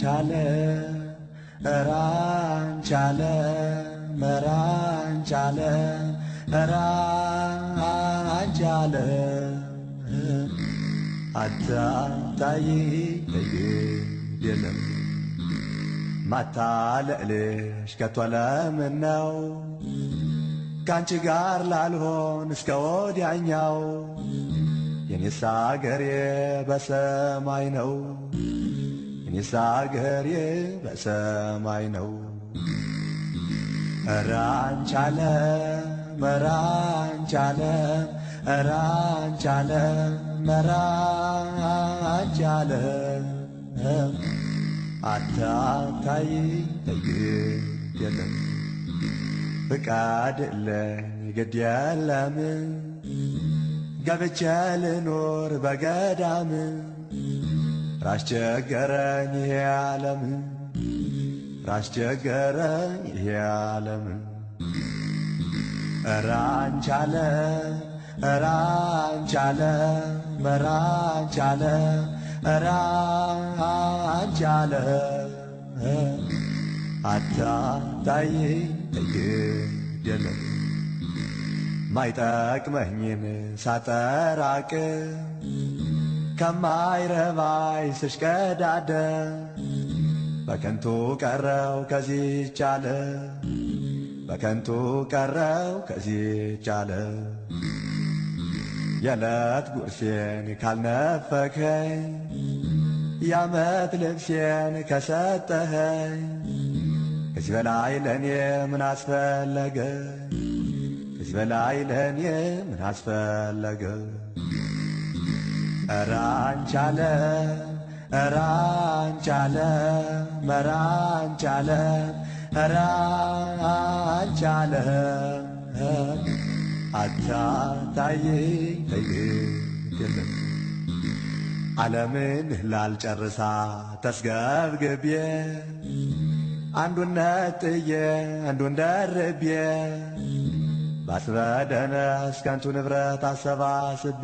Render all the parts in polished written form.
ራንቻለ ራንቻለ መራንቻለ ራንቻለ አታታይ የለም ማታለልሽ ከቶ ለምነው ካንቺ ጋር ላልሆን እስከ ወዲያኛው የኔስ አገሬ በሰማይ ነው የኔስ አገሬ በሰማይ ነው ራንቻለ መራንቻለ ራንቻለ መራንቻለ አታታይ የለም ፍቃድልኝ ግድ የለም ገብቼ ልኖር በገዳም ራስቸገረኝ ይሄ ዓለም ራስቸገረኝ ይሄ ዓለም ራንቻለ ራንቻለ መራንቻለ ራንቻለ አታታይ የለም ማይጠቅመኝን ሳጠራቅ ከማይረባይ ስሽቀዳደ በከንቱ ቀረው ከዚህች ዓለም በከንቱ ቀረው ከዚህች ዓለም የዕለት ጉርሴን ካልነፈከኝ የዓመት ልብሴን ከሰጠኸኝ ከዚህ በላይ ለእኔ ምን አስፈለገ ከዚህ በላይ ለእኔ ምን አስፈለገ ራንቻለ ራንቻለ መራንቻለ ራንቻለ አታታይ የለም ዓለምን ላልጨርሳ ተስገብግቤ አንዱን ነጥዬ አንዱን ደርቤ ባስበደነስ ከንቱ ንብረት አሰባስቤ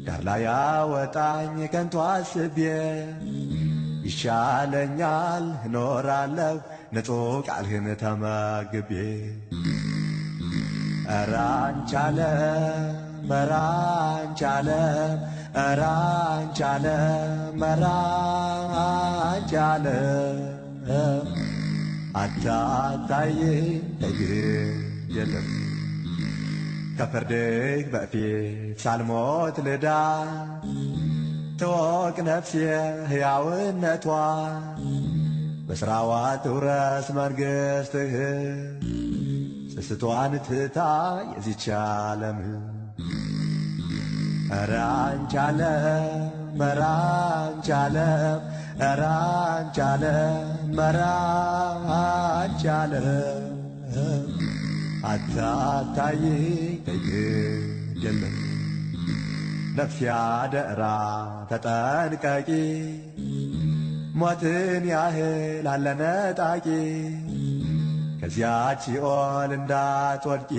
ዳር ላይ ያወጣኝ ከንቱ አስቤ ይሻለኛል እኖራለሁ ንጹሕ ቃልህን ተመግቤ ራንቻለ መራንቻለ ራንቻለ መራንቻለ አታታይ የለም ከፍርድህ በፊት ሳልሞት ልዳ ትወቅ ነፍሴ ሕያውነቷ በሥራዋ ትውረስ መንግሥትህ ስስቷን ትታ የዚች ዓለም ራንቻለ መራንቻለ ራንቻለ መራንቻለ አታታይ የለም ነፍሴ አደራ ተጠንቀቂ ሞትን ያህል አለ ነጣቂ ከዚያች ሲኦል እንዳትወድቂ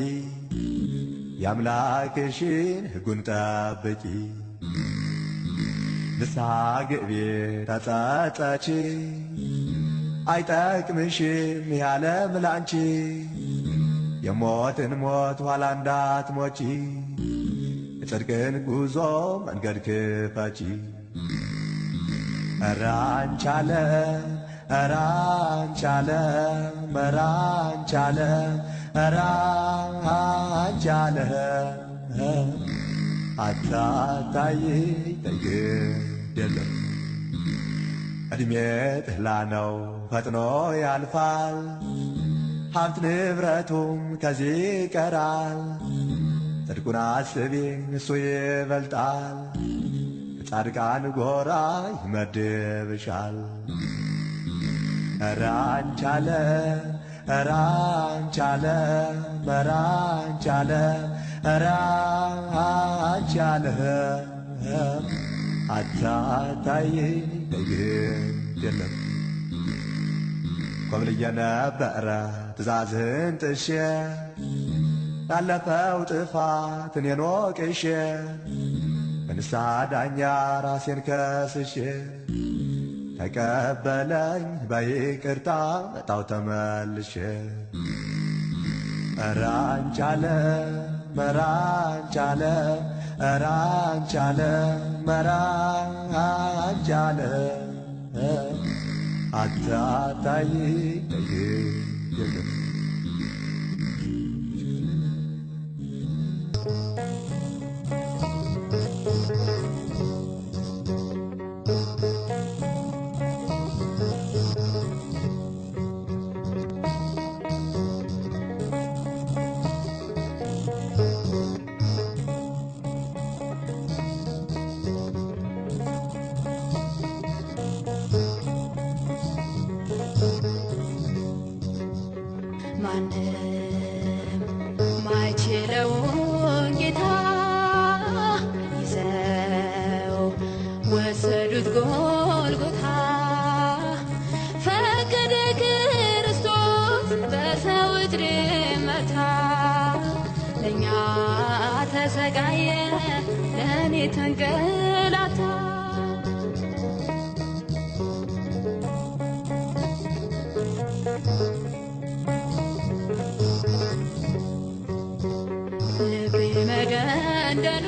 የአምላክሽን ሕጉን ጠብቂ ንስሐ ግቢ ተጸጸቺ አይጠቅምሽም ያለም ላንቺ የሞትን ሞት ኋላ እንዳትሞቺ የጽድቅን ጉዞ መንገድ ክፈቺ ራንቻለ ራንቻለ መራንቻለ ራንቻለ አታታይ የለም ዕድሜ ጥህላ ነው ፈጥኖ ያልፋል ሀብት ንብረቱም ከዚህ ይቀራል ጽድቁን አስቢ እሱ ይበልጣል ጻድቃን ጎራ ይመድብሻል ራንቻለ ራንቻለ መራንቻለ ራንቻለ አታታይ የለም ኮብልዬ ነበረ ትእዛዝህን ጥሼ ላለፈው ጥፋት እኔን ወቅሼ በንስሐ ዳኛ ራሴን ከስሼ ተቀበለኝ በይቅርታ መጣው ተመልሼ ራንቻለ መራንቻለ ራንቻለ መራንቻለ አታታይ ማንም ማይችለውን ጌታ ይዘው ወሰዱት ጎልጎታ ፈቀደ ክርስቶስ በሰው እጅ መታ ለእኛ ተሰቃየ ለእኔ ተንገላታ ልቤ መደንደኑ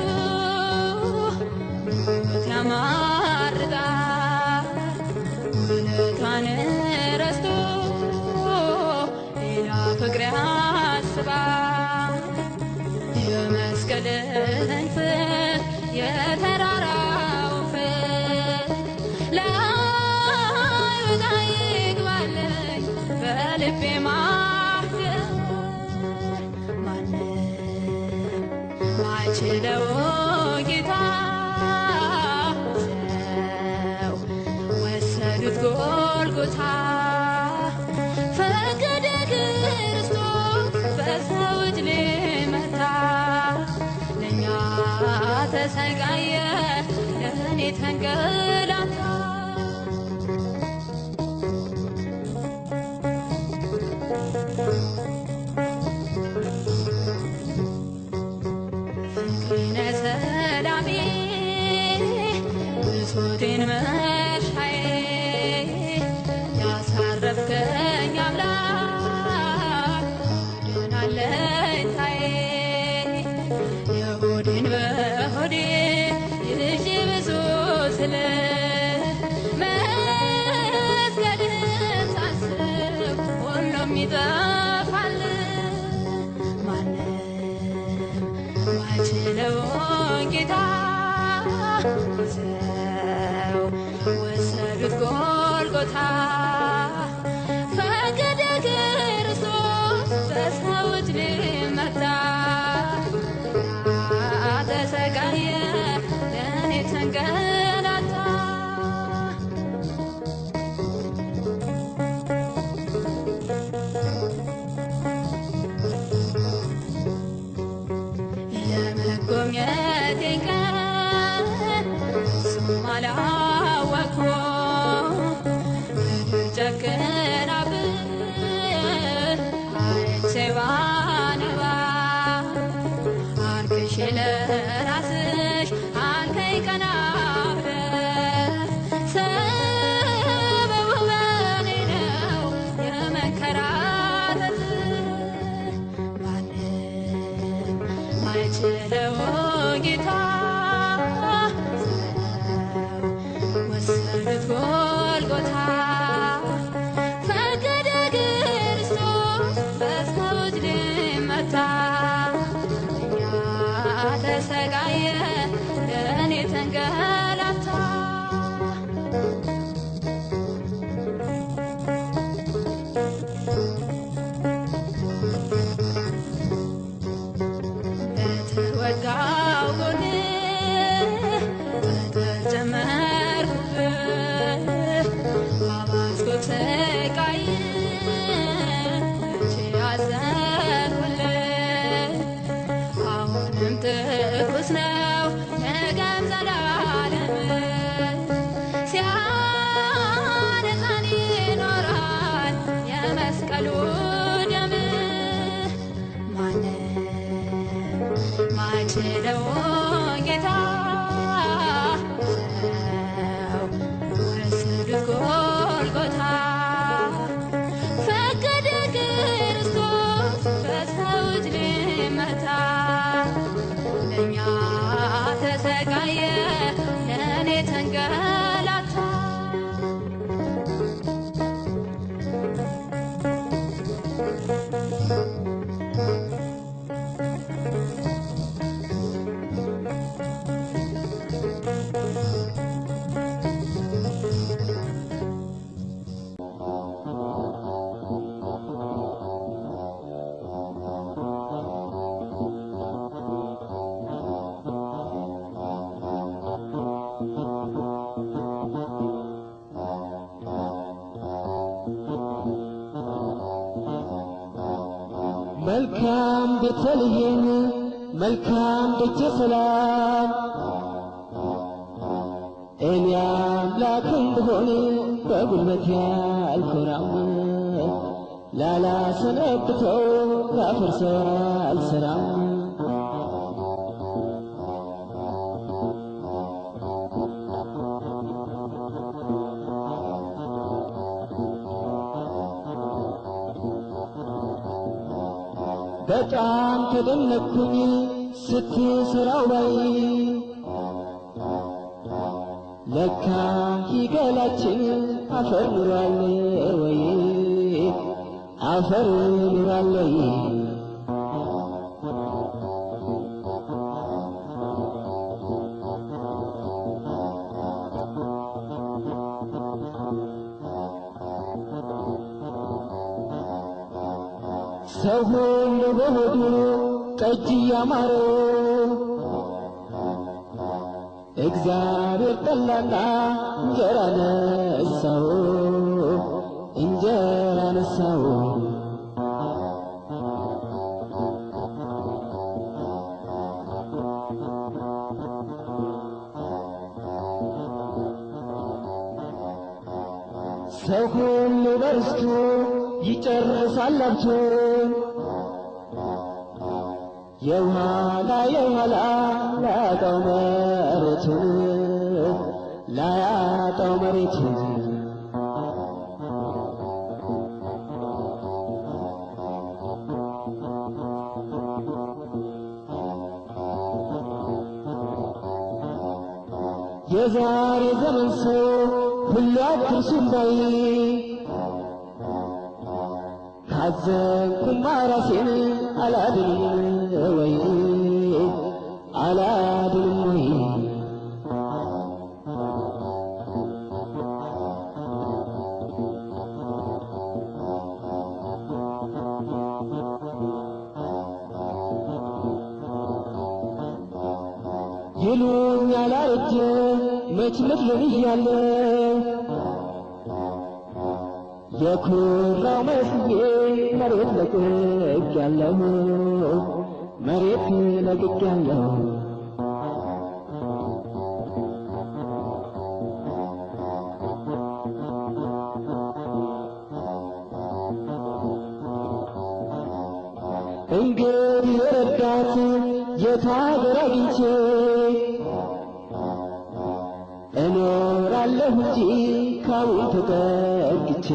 ሞት ያማርጣል ውለቷን ረስቶ ሌላ ፍቅር ያስባል የመስቀልን ፍቅር የተራራው ፍቅር ላይወጣ ይግባልኝ በልቤ ማይችለው ጌታ ሰው ወሰዱት ጎልጎታ ፈቀደ ክርስቶስ በሰው እጅ ሊመታ ለእኛ ተሰቃየ ለእኔ ተንገላታ ሰላሜ ብሶቴን መርሻዬ ያሳረፍከኝ አምላክ ድል አለኝታዬ የሆዴን በሆዴ ይዤ ብዙ ስል መስቀልህን ሳስብ ሁሉም ይጠፋል ማንም ማይችለው ጌታ ይዘው ወሰዱት ጎልጎታ ፈቀደ ክርስቶስ በሰው እጅ ሊመታ ተሰቃየ ለእኔ ተንገላታ የመጎብኘቴን ቀን እሱም አላወቅኩም ምድር ጨክናብን አይቼ ባነባ አልቅሼ ለራስሽ አልከኝ ቀና ብለሽ ሰበቡ በኔ ነው የመንከራተት ማንም ማይችለው ጌታ ወሰዱት ጎልጎታ ፈቀደ ክርስቶስ በሰው እጅ ሊመታ እኛ ተሰቃየ ለእኔ ተንገላታ በተወጋው ጎኔ ጠጠር ጨመርኩበት ጎልጎታ ፈቀደ ክርስቶስ በሰው እጅ ሊመታ ለእኛ ተሰቃየ ለእኔ ተንገላታ መልካም ቤተልሔም መልካም ደጀ ሰላም እኔ አምላክ እንደሆነ በጉልበቴ አልኮራም ላላሰነብተው ላፈርሰው አልሰራም በጣም ተደነቅኩኝ ስትሰራው ላይ ለካ ይገላችን አፈር ኑሯል ወይ አፈር ኑሯል ወይ ሰው ሁሉ በሆዱ ጠጅ ያማረው እግዚአብሔር ጠላና እንጀራ ነሳው እንጀራ ነሳው ሰው ሁሉ በርስቱ ይጨርሳል ሀብቱን የኋላ ላያጣው መሬቱን የዛሬ ዘመን ሰው ሁሉ አትርሱም ባይ ካዘንኩማ ራሴን አላድንም ወይ አላድንም ወይ ይሉኛል አረጀ መች ምድርን እያለ የኩራው መስዬ መሬት ለቅቄያለሁ መሬት ለቅቄያለሁ እንግዲህ የረዳት የታገር አግኝቼ እኖራለሁ እንጂ ካሁን ተጠግቼ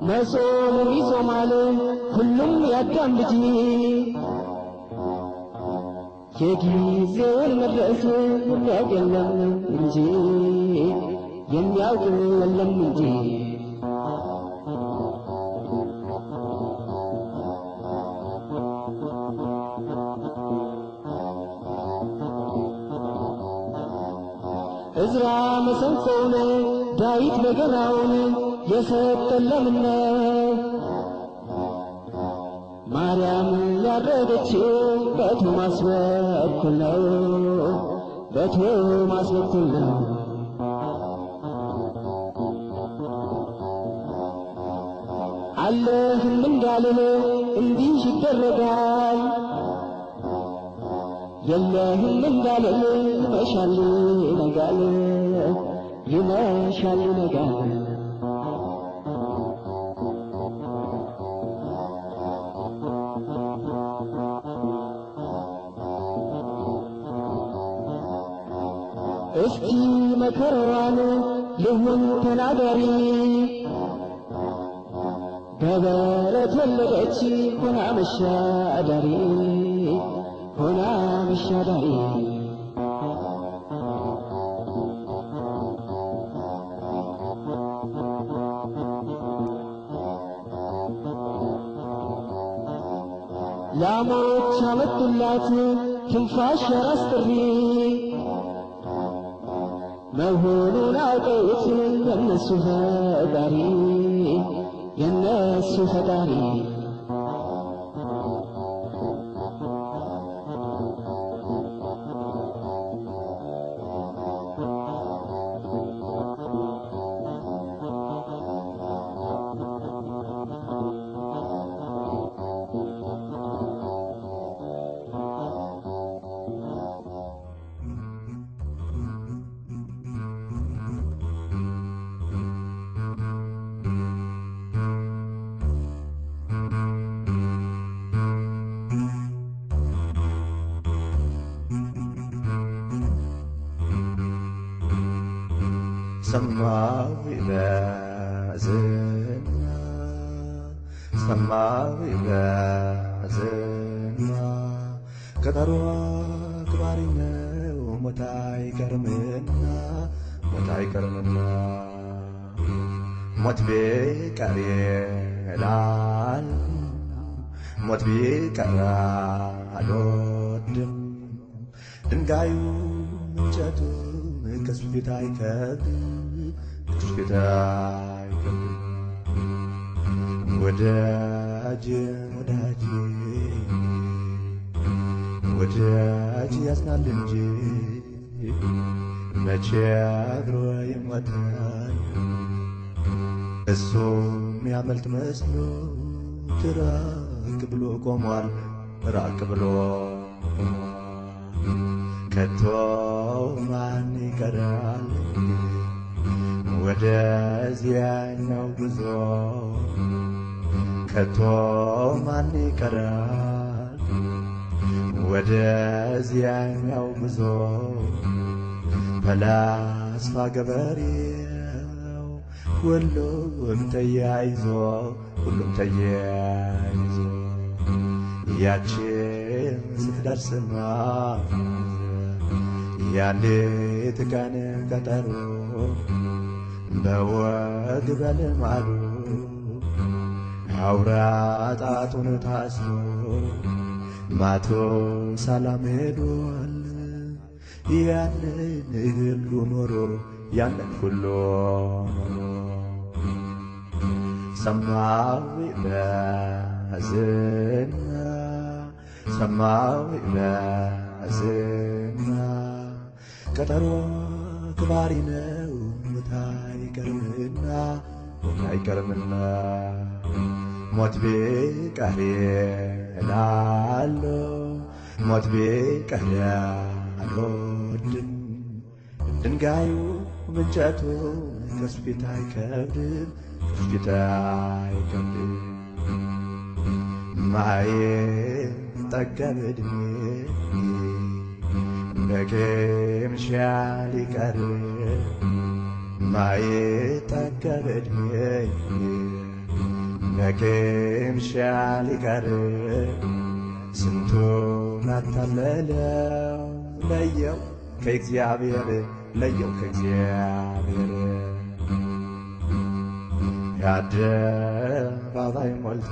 መጾሙን ይጾማል ሁሉም ያዳም ልጅ የጊዜውን መድረስ የሚያውቅ የለም እንጂ የሚያውቅ የለም እንጂ እዝራ መሰንቆውን ዳዊት በገናውን የሰጠን ለምነው ማርያም ያደረገችው በቶማስ በኩል ነው በቶማስ በኩል ነው አለህም እንዳልህ እንዲህ ይደረጋል የለህም እንዳልህ ይመሻል ይነጋል ልሁን ተናጋሪ በበረት ወለደች ሆና መሻዳሪ ሆና መሻዳሪ ላሞች አመጡላት ትንፋሽ ራስ ጥሪ መሆኑን አውቀውት የነሱ ፈጣሪ የነሱ ፈጣሪ ሰማዊ በዝና ሰማዊ በዝና ቀጠሮ አክባሪ ነው ሞት አይቀርምና ሞት አይቀርምና ሞት ቢቀር ይላል ሞት ቢቀር አልወድም ድንጋዩ እንጨቱ ከሱ ፊት አይከብድም ከሱ ፊት አይከብድም ወዳጅ ወዳጅ ወዳጅ ያዝናል እንጂ መቼ አድሮ ይሞታል እሱ የሚያመልጥ መስሎ ራቅ ብሎ ቆሟል ራቅ ብሎ ከቶ ማን ይቀራል ወደዚያኛው ጉዞ ከቶ ማን ይቀራል ወደዚያኛው ጉዞ ፈላስፋ ገበሬው ሁሉም ተያይዞ ሁሉም ተያይዞ ያችን ስትደርስማ ያንዲት ቀን ቀጠሮ በወግ በልማዱ አውራ ጣቱን ታስሮ ማቶ ሰላም ሄዷል ያንን ሁሉ ኖሮ ያንን ሁሉ ኖሮ ሰማዊ በዝና ሰማዊ በዝና ቀጠሮ አክባሪ ነው ሞት አይቀርምና ሞት አይቀርምና ሞት ቢቀር እላለሁ ሞት ቢቀር አልወድም ድንጋዩ እንጨቱ ከሱ ፊት አይከብድም ከሱ ፊት አይከብድም ማይጠገብ ዕድሜ በቅምሻ ሊቀር ማይጠገብ ዕድሜ በቅምሻ ሊቀር ስንቱን አታለለው ለየው ከእግዚአብሔር ለየው ከእግዚአብሔር የአደባባይ ሞልቶ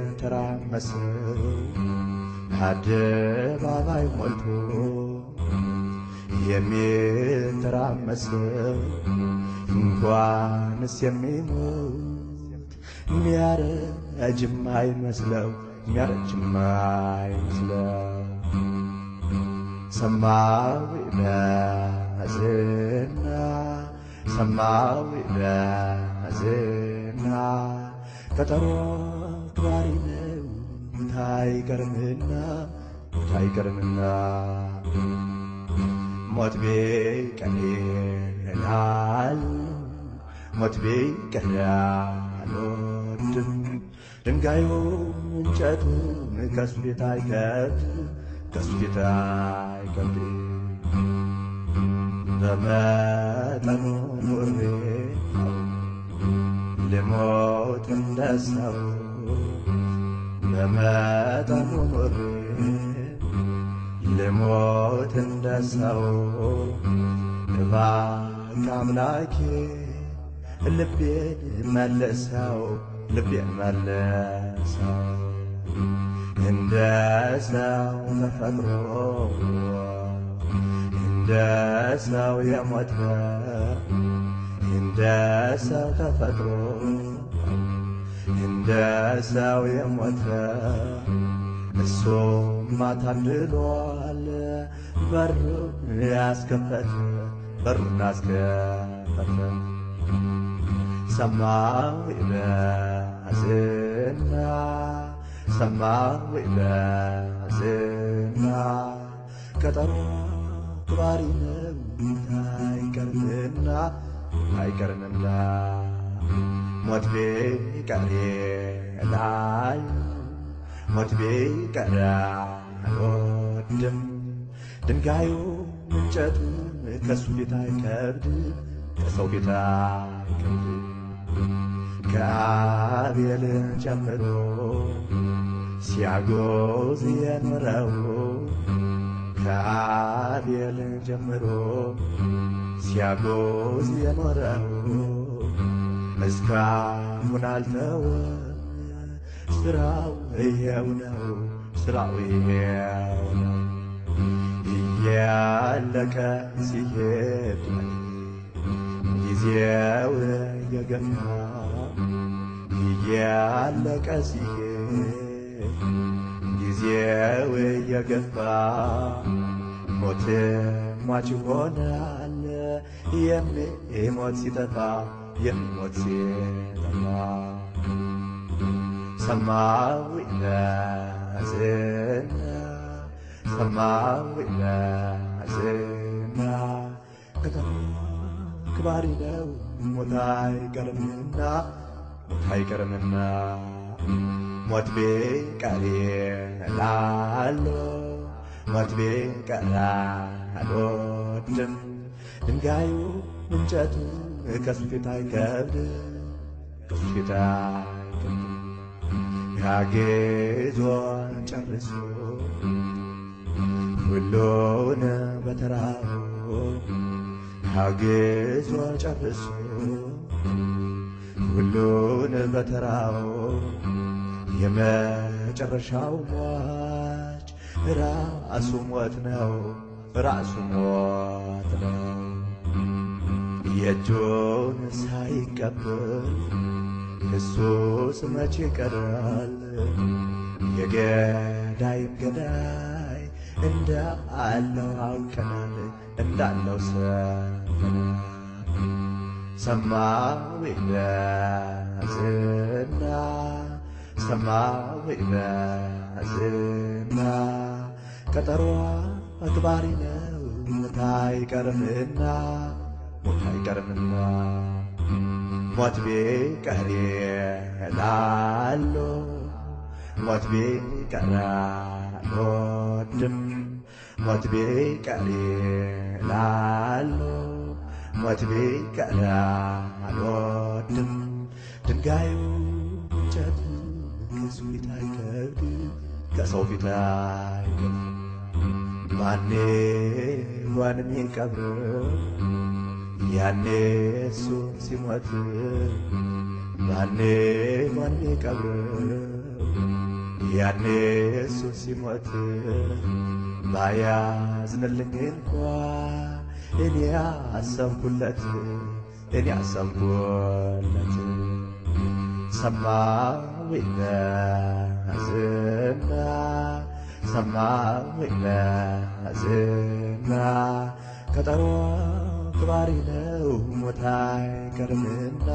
የሚተራመሰው አደባባይ ሞልቶ የሚተራመሰው እንኳንስ የሚሞት የሚያረጅም አይመስለው የሚያረጅም አይመስለው ሰማዊ በዝና ሰማዊ በዝና ቀጠሮ አክባሪ ነው ሞት አይቀርምና ሞት አይቀርምና ሞት ቢቀር እላለሁ ሞት ቢቀር አልወድም ድንጋዩ እንጨቱ ከሱ ፊት አይከብድም ከሱ ፊት አይከብድም በመጠኑ ኑሬ ልሞት እንደ ሰው በመጠኑ ኑሬ ልሞት እንደ ሰው እባክህ አምላኬ ልቤን መልሰው ልቤን መልሰው እንደ ሰው ተፈጥሮ እንደ ሰው የሞተ እንደ ሰው ተፈጥሮ እንደ ሰው የሞተ እሱማ ታድሏል በሩን ያስከፈተ በሩን አስከፈተ ሰማሁ በዝና ሰማሁ በዝና ቀጠሮ አክባሪ ነው አይቀርምና አይቀርምና ሞት ቢቀር ላይ ሞት ቢቀር አልወድም ድንጋዩ እንጨቱ ከሱ ፊት አይከብድም ከሰው ፊት አይከብድም ከአቤል ጀምሮ ሲያጎዝ የኖረው ከአቤል ጀምሮ ሲያጎዝ የኖረው እስካሁን አልተወም ስራው ይሄው ነው ስራው ይሄው ነው እያለቀ ሲሄድ ጊዜው የገፋ እያለቀ ሲሄድ ጊዜው የገፋ ሞት ሟች ሆናል የሚሞት ሲጠፋ የሚሞት ሲጠፋ ሰማሁ በዝና ሰማሁ በዝና ቀጠሮ አክባሪ ነው ሞት አይቀርምና ሞት አይቀርምና ሞት ቢቀር እላለሁ ሞት ቢቀር አልወድም ድንጋዩ እንጨቱ ከሱ ፊት አይከብድም ከሱ ፊት አይከብድም ያጌዞ ጨርሶ ሁሉን በተራው ያጌዞ ጨርሶ ሁሉን በተራው የመጨረሻው ሟች ራሱ ሞት ነው ራሱ ሞት ነው የእጁን ሳይቀበል ኢየሱስ መቼ ይቀራል የገዳይም ገዳይ እንዳለው አውቀናል እንዳለው ሰምተናል ሰማሁ በዝና ሰማሁ በዝና ቀጠሮ አክባሪ ነው ሞት አይቀርምና ሞት አይቀርምና ሞት ቢቀር እላለሁ ሞት ቢቀር አልወድም ሞት ቢቀር እላለሁ ሞት ቢቀር አልወድም ድንጋዩ እንጨቱ ከሱ ፊት አይከብድም ከሰው ፊት አይከብድም ማን ይሆን የሚቀብረው ያኔ እሱ ሲሞት ማን ይሆን የሚቀብረው ያኔ እሱ ሲሞት ባያዝንልኝ እንኳ እኔ አሰብኩለት እኔ አሰብኩለት ሰማሁ በዝና ሰማሁ በዝና ቀጠሮ አክባሪ ነው ሞት አይቀርምና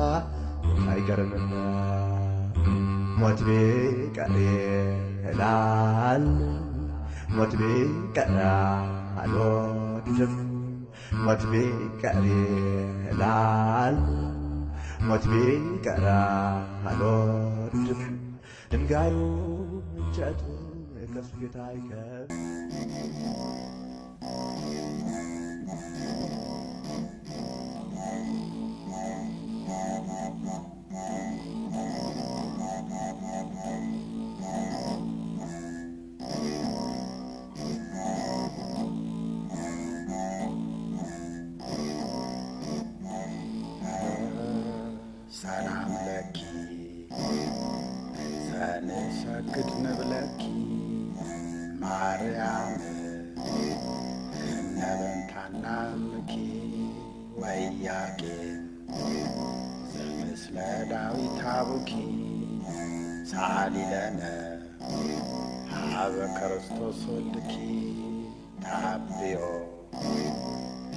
ሞት አይቀርምና ሞት ቢቀር እላለሁ ሞት ቢቀር አልወድም ሞት ቢቀር እላለሁ ሞት ቢቀር አልወድም ድንጋዩ እንጨቱ ከሱ ፊት አይከብድም ኢያቄም ዘምስለ ዳዊት አቡኪ ሳሊ ለነ ሀበ ክርስቶስ ወልድኪ ታብዮ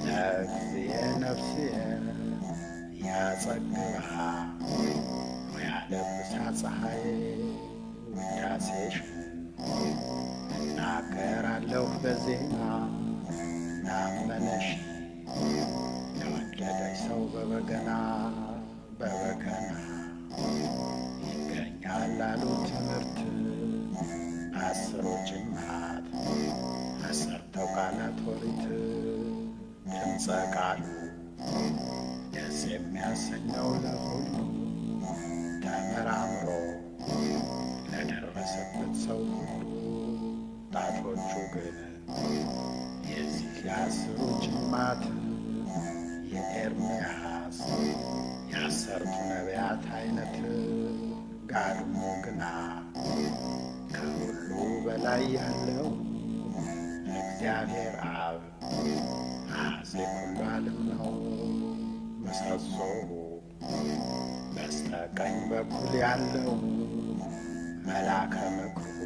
ለእግዚእየ ነፍስየ ያጸግብሃ ወያለብሳ ፀሐይ ውዳሴሽን እናገራለሁ በዜማ ናመነሽ የወደደች ሰው በበገና ይገኛል አሉ ትምህርት አስሩ ጅማት አሰርተው ቃላት ኦሪት ድምፀ ቃሉ ደስ የሚያሰኘው ለሁሉ ተመራምሮ ለደረሰበት ሰው ሁሉ ጣቶቹ ግን የዚህ የአስሩ ጅማት የኤርምያስ የአሰርቱ ነቢያት አይነት ጋድሞ ግና ከሁሉ በላይ ያለው እግዚአብሔር አብ አፄ ኩሉ ዓለም ነው። ምሰሶው በስተቀኝ በኩል ያለው መልአከ ምክሩ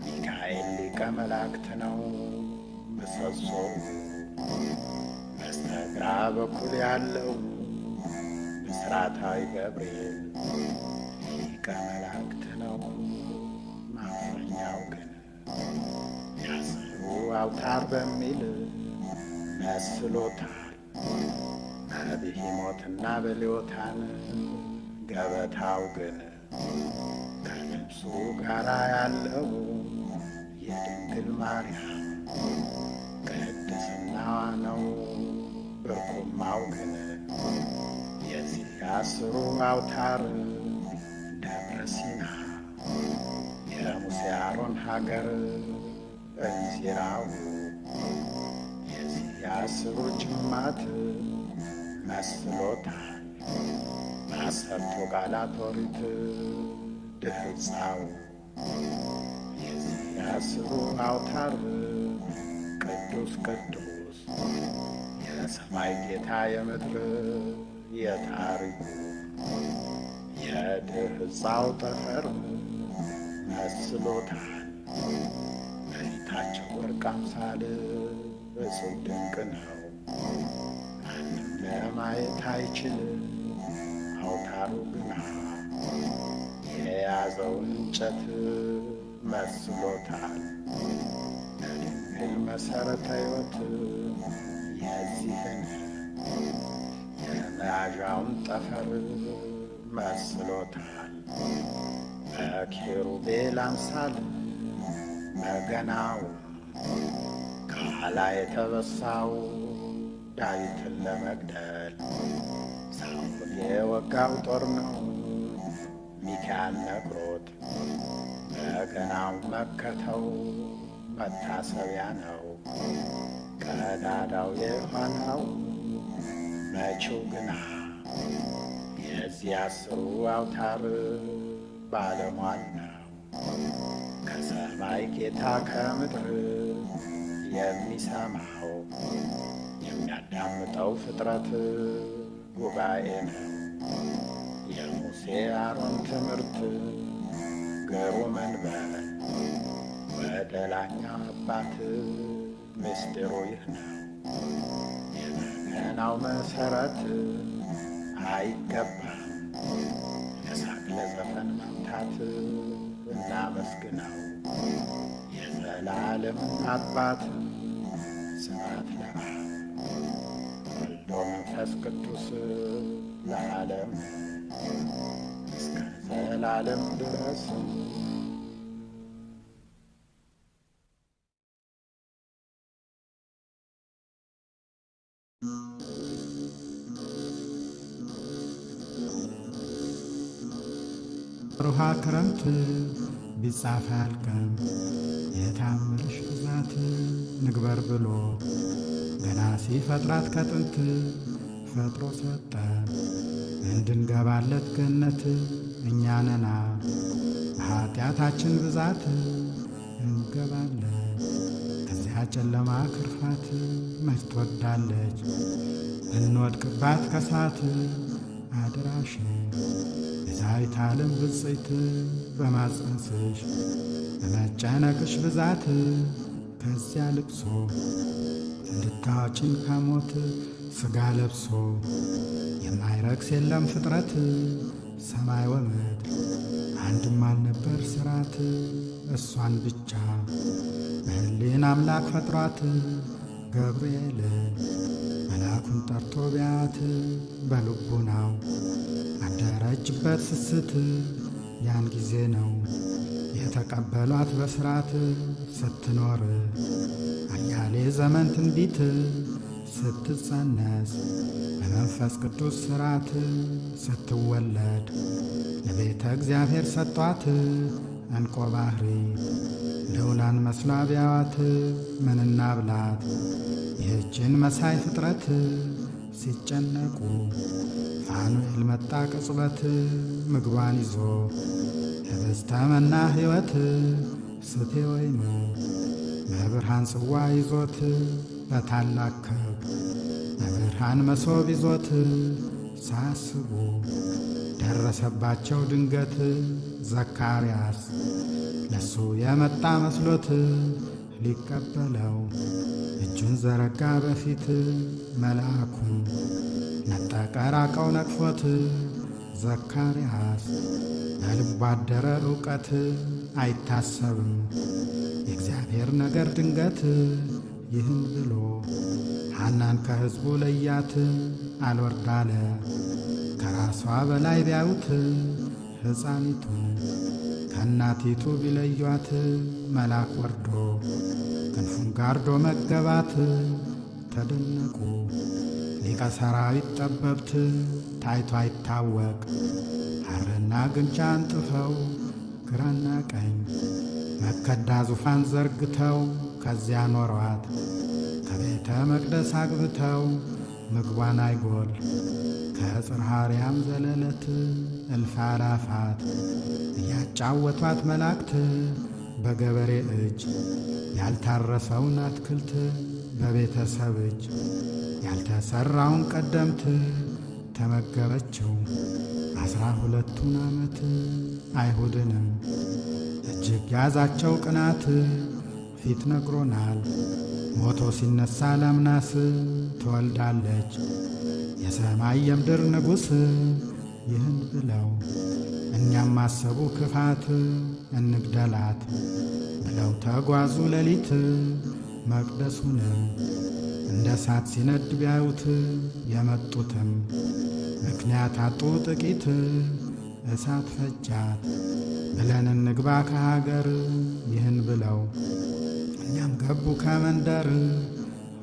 ሚካኤል ሊቀ መላእክት ነው። ምሰሶው በስተግራ በኩል ያለው ብስራታዊ ገብርኤል ሊቀ መላእክት ነው። ማፈኛው ግን የአስሩ አውታር በሚል መስሎታል። በብሂሞትና በሌዎታን ገበታው ግን ከልብሱ ጋር ያለው የድንግል ማርያም ቅድስናዋ ነው። ብርኩማው ግን የዚህ የአስሩ አውታር ደብረ ሲና የሙሴ አሮን ሀገር እንዚራው የዚህ የአስሩ ጅማት መስሎታል። በአሰርቱ ቃላት ኦሪት ድህፃው የዚህ የአስሩ አውታር ቅዱስ ቅዱስ የሰማይ ጌታ የምድር የታሪኩ የድህፃው ጠፈር መስሎታል። በፊታቸው ወርቅ አምሳል እጹብ ድንቅ ነው። ማንም ለማየት አይችል። አውታሩ ግና የያዘውን እንጨት መስሎታል። ለድንግል መሠረተ ሕይወት የዚህን የመያዣውን ጠፈር መስሎታል። በኪሩቤል አምሳል በገናው ከኋላ የተበሳው ዳዊትን ለመግደል ሳኦል የወጋው ጦር ነው። ሚካኤል ነግሮት በገናው መከተው መታሰቢያ ነው። ቀዳዳው የሆነው መቺው ግና የዚህ አስሩ አውታር ባለሟል ነው። ከሰማይ ጌታ ከምድር የሚሰማው የሚያዳምጠው ፍጥረት ጉባኤ ነው። የሙሴ አሮን ትምህርት ግሩም እንበል ወደ ላኛው አባት ምስጢሩ ይህ ነው። የበገናው መሠረት አይገባም ለሳቅ ለዘፈን መምታት እናመስግነው። የዘላለም አባት ስብሐት ለአብ ወልድ ወመንፈስ ቅዱስ ለዓለም እስከ ዘላለም ድረስ ሩሃ ክረምት ቢጻፍ አያልቅም የታምርሽ ብዛት ንግበር ብሎ ገና ሲፈጥራት ከጥንት ፈጥሮ ሰጠን እንድንገባለት ገነት እኛ ነና በኃጢአታችን ብዛት እንገባለን ከዚያ ጨለማ ክርፋት መች ትወዳለች ልንወድቅባት ከሳት አድራሽን የዛይት ዓለም ብፅዕት በማፀንስሽ በመጨነቅሽ ብዛት ከዚያ ልቅሶ እንድታወጪን ከሞት ሥጋ ለብሶ የማይረክስ የለም ፍጥረት ሰማይ ወምድር አንድም አልነበር ሥራት እሷን ብቻ በሕሊና አምላክ ፈጥሯት ገብርኤል መልአኩን ጠርቶ ቢያት በልቡናው አደረጅበት ስስት ያን ጊዜ ነው የተቀበሏት በሥርዓት ስትኖር አያሌ ዘመን ትንቢት ስትጸነስ በመንፈስ ቅዱስ ሥርዓት ስትወለድ ለቤተ እግዚአብሔር ሰጧት እንቆ ባሕሪ ልዑላን መስላ ቢያዋት ምንና ብላት ይህችን መሳይ ፍጥረት ሲጨነቁ ፋኑኤል መጣ ቅጽበት ምግቧን ይዞ ህብስተ መና ሕይወት ስቴ ወይኑ በብርሃን ጽዋ ይዞት በታላቅ ክብር በብርሃን መሶብ ይዞት ሳስቡ ደረሰባቸው ድንገት ዘካርያስ ለሱ የመጣ መስሎት ሊቀበለው እጁን ዘረጋ በፊት መልአኩም ነጠቀ ራቀው ነቅፎት ዘካርያስ በልቡ አደረ ዕውቀት አይታሰብም የእግዚአብሔር ነገር ድንገት ይህን ብሎ ሐናን ከሕዝቡ ለያት አልወርዳለ ከራሷ በላይ ቢያዩት ሕፃኒቱን ከእናቲቱ ቢለዩአት መልአክ ወርዶ ክንፉን ጋርዶ መገባት ተደነቁ ሊቀ ሰራዊት ጠበብት ታይቶ አይታወቅ ሐርና ግምጃ አንጥፈው ግራና ቀኝ መከዳ ዙፋን ዘርግተው ከዚያ ኖሯት ከቤተ መቅደስ አግብተው ምግቧን አይጎል ከጽርሐ አርያም ዘለለት እልፍ አላፋት እያጫወቷት መላእክት በገበሬ እጅ ያልታረሰውን አትክልት በቤተሰብ እጅ ያልተሠራውን ቀደምት ተመገበችው 12ቱን ዓመት አይሁድንም እጅግ ያዛቸው ቅናት ፊት ነግሮናል ሞቶ ሲነሣ ለምናስ ትወልዳለች የሰማይ የምድር ንጉሥ ይህን ብለው እኛም ማሰቡ ክፋት እንግደላት ብለው ተጓዙ ሌሊት መቅደሱንም እንደ እሳት ሲነድ ቢያዩት የመጡትም ምክንያት አጡ ጥቂት እሳት ፈጃት ብለን እንግባ ከሀገር ይህን ብለው እኛም ገቡ ከመንደር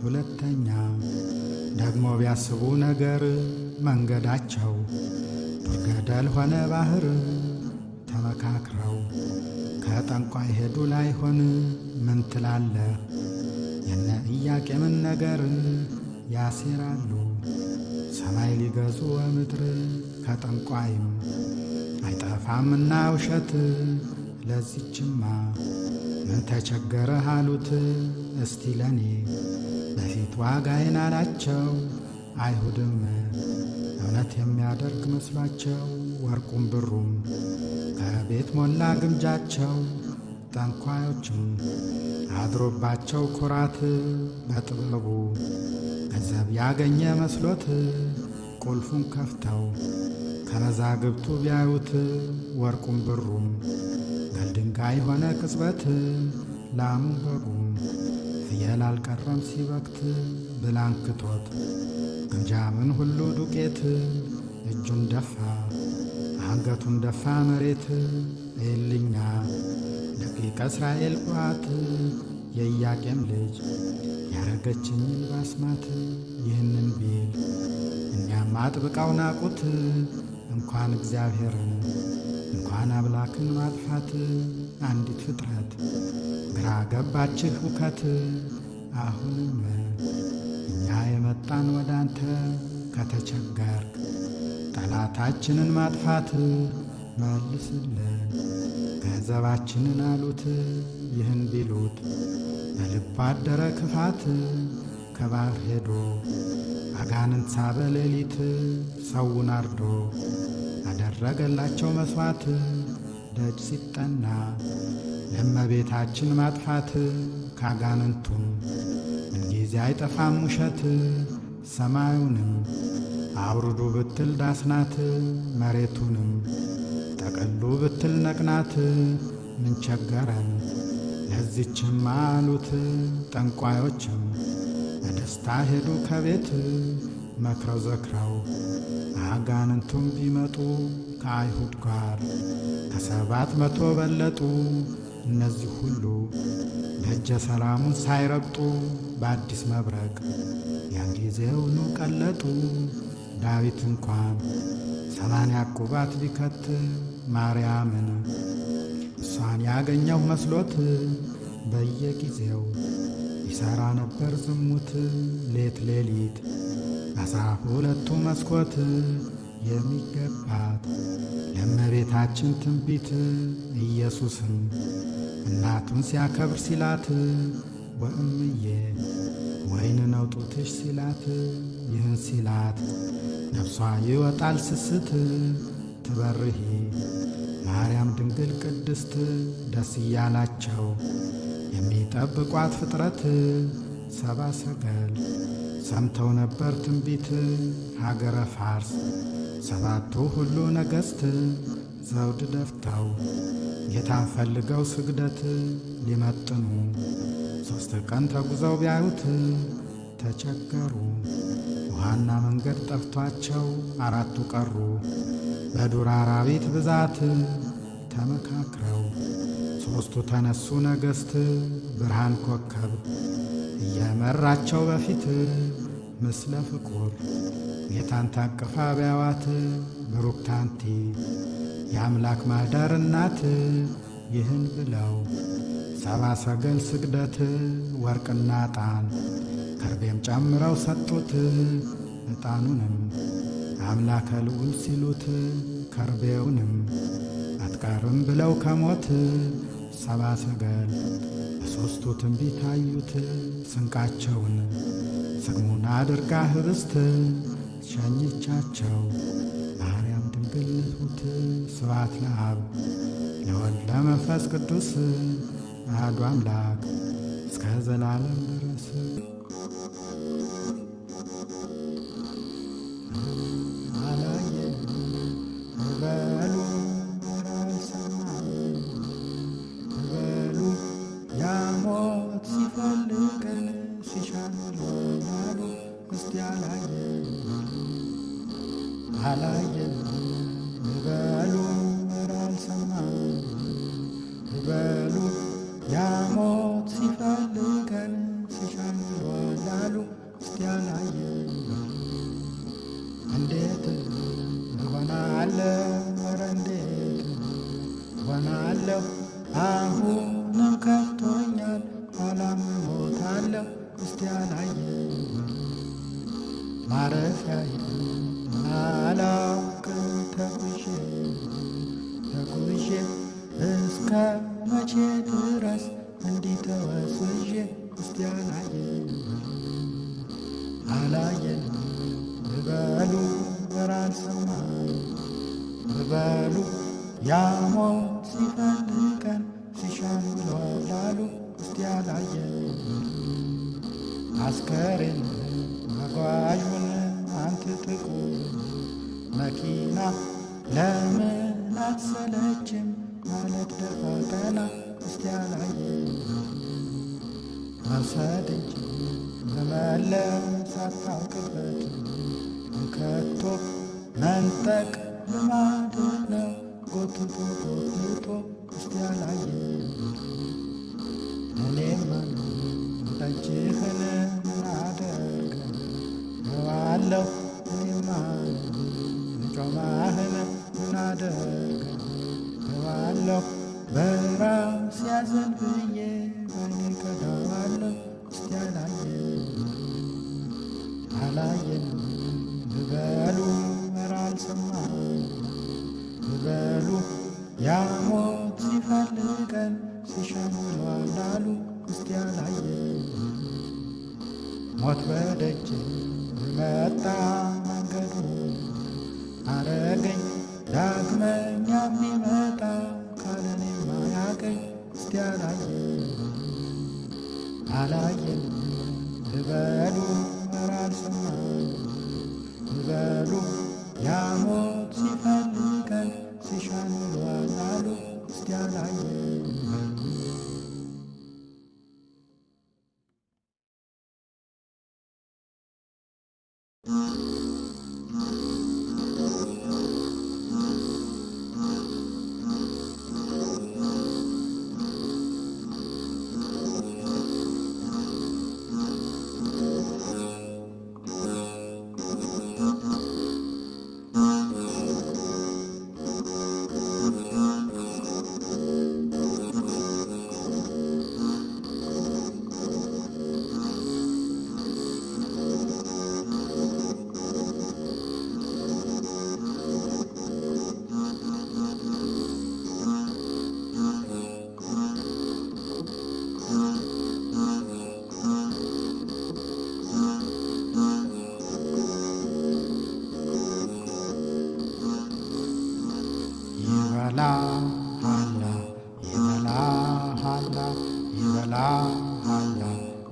ሁለተኛ ደግሞ ቢያስቡ ነገር መንገዳቸው ዱር ገደል ሆነ ባሕር ተመካክረው ከጠንቋይ ሄዱ ላይሆን ምን ትላለህ የነ ኢያቄምን ነገር ያሴራሉ ሰማይ ሊገዙ ወምድር ከጠንቋይም አይጠፋምና ውሸት ለዚችማ ምን ተቸገረህ አሉት እስቲ ለኔ በፊት ዋጋዬን አላቸው አይሁድም እውነት የሚያደርግ መስሏቸው ወርቁም ብሩም ከቤት ሞላ ግምጃቸው ጠንቋዮችም አድሮባቸው ኩራት በጥበቡ ገንዘብ ያገኘ መስሎት ቁልፉን ከፍተው ከመዛግብቱ ቢያዩት ወርቁም ብሩም ገልድንጋይ ሆነ ቅጽበት ላሙም በጉም ፍየል አልቀረም ሲበክት ብላንክቶት ግምጃምን ሁሉ ዱቄት እጁን ደፋ አንገቱን ደፋ መሬት ኤልኛ ደቂቀ እስራኤል ቁራት የኢያቄም ልጅ ያረገችኝን ባስማት ይህንን ቢል እኛም አጥብቀው ናቁት እንኳን እግዚአብሔርን እንኳን አምላክን ማጥፋት አንዲት ፍጥረት ግራ ገባችህ ውከት አሁንም እኛ የመጣን ወዳንተ ከተቸገርክ ጠላታችንን ማጥፋት መልስልን ገንዘባችንን አሉት ይህን ቢሉት በልብ አደረ ክፋት ከባሕር ሄዶ አጋንንት ሳበ ሌሊት ሰውን አርዶ አደረገላቸው መሥዋዕት። ደጅ ሲጠና ለእመቤታችን ማጥፋት ካጋንንቱም ምንጊዜ አይጠፋም ውሸት። ሰማዩንም አውርዱ ብትል ዳስናት መሬቱንም ጠቅሉ ብትል ነቅናት። ምን ቸገረን ለዚችም አሉት ጠንቋዮችም በደስታ ሄዱ ከቤት። መክረው ዘክረው አጋንንቱም ቢመጡ ከአይሁድ ጋር ከ700 በለጡ። እነዚህ ሁሉ ደጀ ሰላሙን ሳይረግጡ በአዲስ መብረቅ ያን ጊዜውኑ ቀለጡ። ዳዊት እንኳን 80 ቁባት ቢከት ማርያምን እሷን ያገኘው መስሎት በየጊዜው ይሠራ ነበር ዝሙት። ሌት ሌሊት 12ቱ መስኮት የሚገባት ለእመቤታችን ትንቢት። ኢየሱስም እናቱን ሲያከብር ሲላት ወእምዬ ወይን ነው ጡትሽ ሲላት። ይህን ሲላት ነፍሷ ይወጣል ስስት። ትበርሂ ማርያም ድንግል ቅድስት ደስ እያላቸው የሚጠብቋት ፍጥረት። 70 ሰገል ሰምተው ነበር ትንቢት ሀገረ ፋርስ 7ቱ ሁሉ ነገሥት። ዘውድ ደፍተው ጌታን ፈልገው ስግደት ሊመጥኑ 3 ቀን ተጉዘው ቢያዩት ተቸገሩ። ውሃና መንገድ ጠፍቷቸው 4ቱ ቀሩ። በዱር አራዊት ብዛት ተመካክረው 3ቱ ተነሱ ነገሥት። ብርሃን ኮከብ እየመራቸው በፊት ምስለ ፍቁር ጌታን ታቅፋ ቢያዋት። ብሩክት አንቲ የአምላክ ማኅደር እናት። ይህን ብለው 70 ሰገል ስግደት ወርቅና ዕጣን ከርቤም ጨምረው ሰጡት። ዕጣኑንም አምላከ ልዑል ሲሉት ከርቤውንም አትቀርም ብለው ከሞት 70 ሰገል በሦስቱ ትንቢት አዩት። ስንቃቸውን ስሙን አድርጋ ኅብስት ሸኝቻቸው ማርያም ድንግል ንትሑት። ስብሐት ለአብ ለወልድ ለመንፈስ ቅዱስ አሐዱ አምላክ እስከ ዘላለም ድረስ። አላየን በሉ አልሰማን በሉ ያሞት ሲፈልገን ሲሻን ይሏላሉ እስቲ አላየን እንዴት እሆናለሁ ኧረ እንዴት እሆናለሁ አሁንም ከብቶኛል ኋላም እሞታለሁ እስቲ አላየን ማረፊያዬ አላውቅም ተጉዤ እስከ መቼ ድረስ እንዲህ ተወስዤ እስቲ አላየን በሉ ኧረ አልሰማን በሉ ያሞት ሲፈልገን ሲሻን ውሏል አሉ እስቲ አላየን አስከሬን መጓዡን አንተ ጥቁር መኪና ለምን አትሰለችም ማለት ደፋ ቀና እስቲ አላየን መውሰድ እንጂ መመለስ አታውቅበት ከቶ መንጠቅ ልማድ ነው ጎትቶ ጎትቶ እስቲ አላየን እኔማ ጠጅህን ምን አደርግ እዋለሁ እኔማ ጮማህን ምን አደርግ እዋለሁ በራስ ያዘን ብዬ በኔ ቀዳዋለሁ እስቲ አላየን በሉ ኧረ አልሰማን በሉ ያሞት ሲፈልገን ሲሻን ውሏል አሉ እስቲ አላየን ሞት በደጅ መጣ አላየንም ልበሉ ኧረ አልሰማንም ልበሉ ያሞት ሲፈልገን ሲሻን ውሏል አሉ እስቲ አላየንም በሉ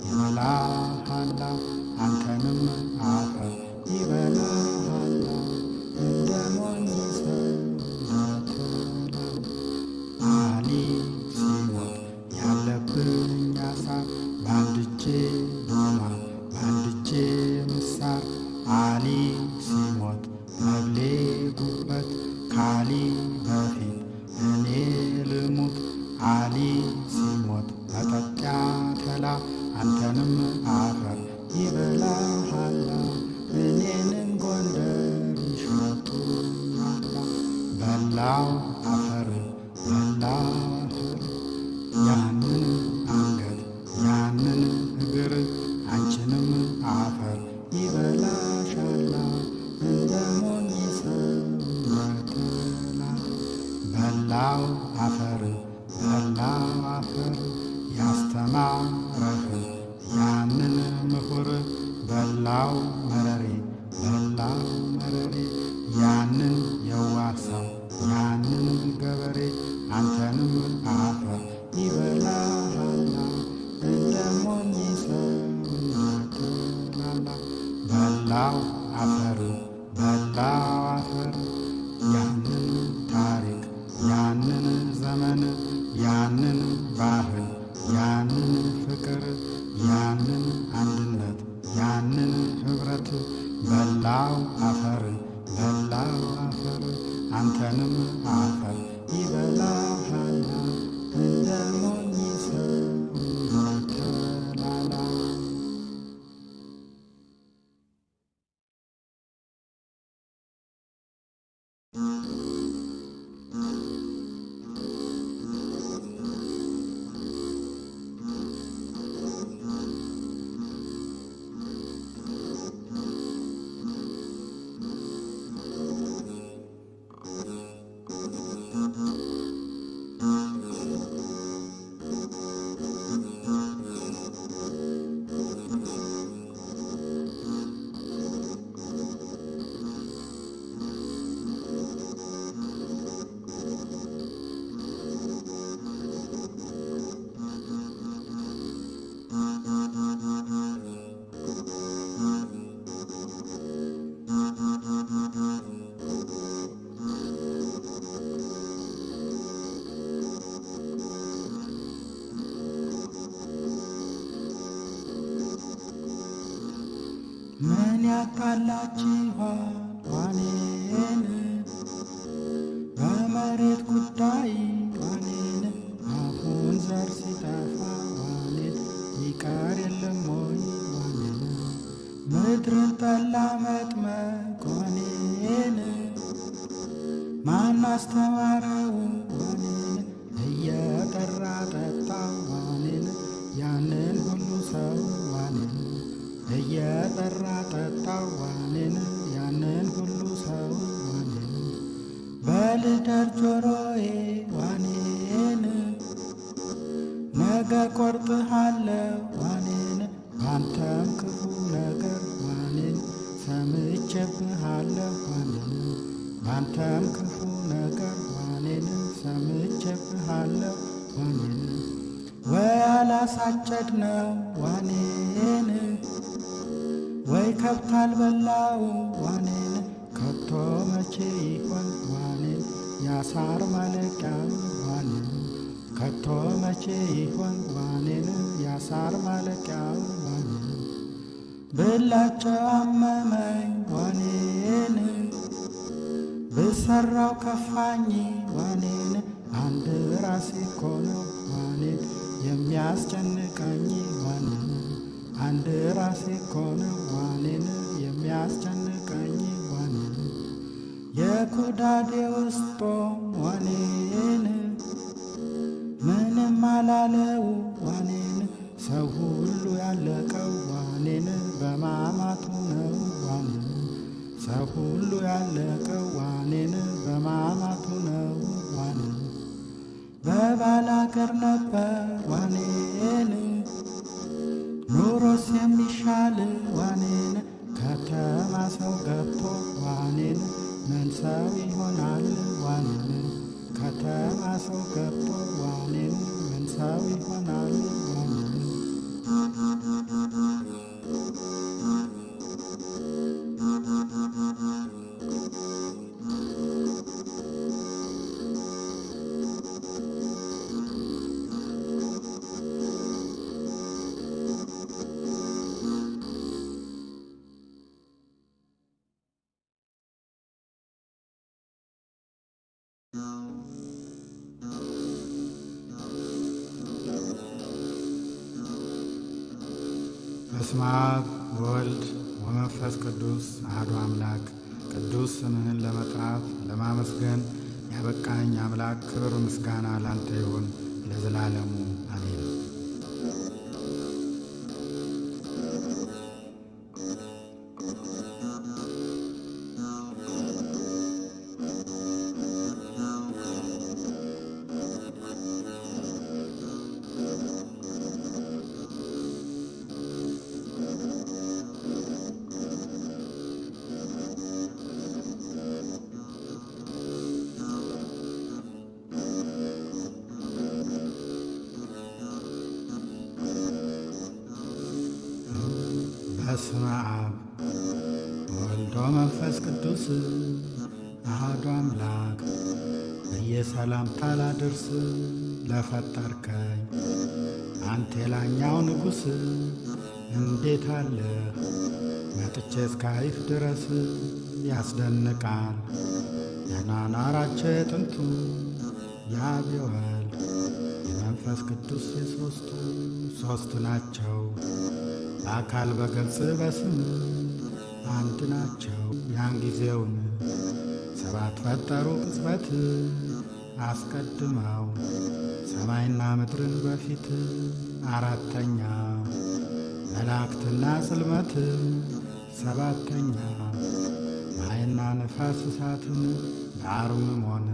ይበላሃላ አንተንም አፈር ይበላሃላ እንደ ሞኝ ሰው እንዳትበላ አሊ ሲሞት ያለብኝ አሳር በአንድ እጄ ዶማ በአንድ እጄ ምሳር አሊ ሲሞት መብሌ ጉበት ካሊ በፊት እኔ ልሙት አሊ ሲሞት መጠጫ ተላ አንተንም አፈር ይበላሃላ እኔንም ጎንደር ይሸጡኛላ በላው አፈር በላው አፈር ያንን አንገት ያንን እግር አንቺንም አፈር ይበላሻላ እንደ ሞኝ ሰው እንዳትበላ በላው አፈር በላው አፈር ያስተማረህ ያንን ምሁር በላው መረሬ በላው መረሬ ያንን የዋሰው ያንን ገበሬ አንተንም አፈር ይበላሃላ እንደ ሞኝ ሰው እንዳትበላ በላው አፈር በላው አፈር ያንን ታሪክ ያንን ዘመን ያንን ባህል ያንን ፍቅር ያንን አንድነት ያንን ኅብረት በላው አፈር በላው አፈር አንተንም አፈር ይበላሃላ እንደ ሞኝ ሰው እንዳትበላ ምን ያጣላችኋል ዋኔን በመሬት ጉዳይ ዋኔን አሁን ዘር ሲጠፋ ዋኔን ይቀር የለም ወይ ዋኔን ምድርን ጠላ መጥመቅ ዋኔን ማን አስተማረው ዋኔን እየጠራ ጠጣ ዋኔን ያንን ሁሉ ሰው ዋኔን እየጠራ ጠጣው ዋኔን ያንን ሁሉ ሰው ዋኔን በልደር ጆሮዬ ዋኔን ነገ ቆርጥሃለሁ ዋኔን ባንተም ክፉ ነገር ዋኔን ሰምቼብሃለሁ ዋኔን ባንተም ክፉ ነገር ዋኔን ሰምቼብሃለሁ ዋኔን ወይ አላሳጨድነው ዋኔን ወይ ከብት አልበላው ዋኔን ከቶ መቼ ይሆን ዋኔን ያሳር ማለቂያው ዋኔን ከቶ መቼ ይሆን ዋኔን ያሳር ማለቂያው ዋኔን ብላቸው አመመኝ ዋኔን ብሰራው ከፋኝ ዋኔን አንድ ራሴ እኮ ነው ዋኔን የሚያስጨንቀኝ ዋኔን አንድ ራሴ እኮ ነው ዋኔን የሚያስጨንቀኝ ዋኔን የኩዳዴ ውስጦ ዋኔን ምንም አላለው ዋኔን ሰው ሁሉ ያለቀው ዋኔን በማማቱ ነው ዋኔን ሰው ሁሉ ያለቀው ዋኔን በማማቱ ነው ዋኔን በባላገር ነበር ዋኔን ኑሮስ የሚሻል ዋኔን ከተማ ሰው ገብቶ ዋኔን ምን ሰው ይሆናል ዋኔን ከተማ ሰው ገብቶ ዋኔን ምን ሰው ይሆናል ዋኔን በስመ አብ ወወልድ ወመንፈስ ቅዱስ አሐዱ አምላክ። ቅዱስ ስምህን ለመጥራት ለማመስገን ያበቃኝ አምላክ ክብር ምስጋና ላንተ ይሁን ለዘላለሙ አሜን። በስመ አብ ወወልድ ወመንፈስ ቅዱስ አሐዱ አምላክ። በየሰላምታ ላድርስ ለፈጠርከኝ አንተ የላኛው ንጉሥ እንዴት አለህ መጥቼ እስካይህ ድረስ ያስደንቃል የናናራቸው የጥንቱ የአብ የወልድ የመንፈስ ቅዱስ የሦስቱ ሦስት ናቸው። በአካል በገጽ በስም አንድ ናቸው። ያን ጊዜውን ሰባት ፈጠሩ ቅጽበት አስቀድመው ሰማይና ምድርን በፊት አራተኛ መላእክትና ጽልመት ሰባተኛ ማይና ነፋስ እሳትን በአርምሞን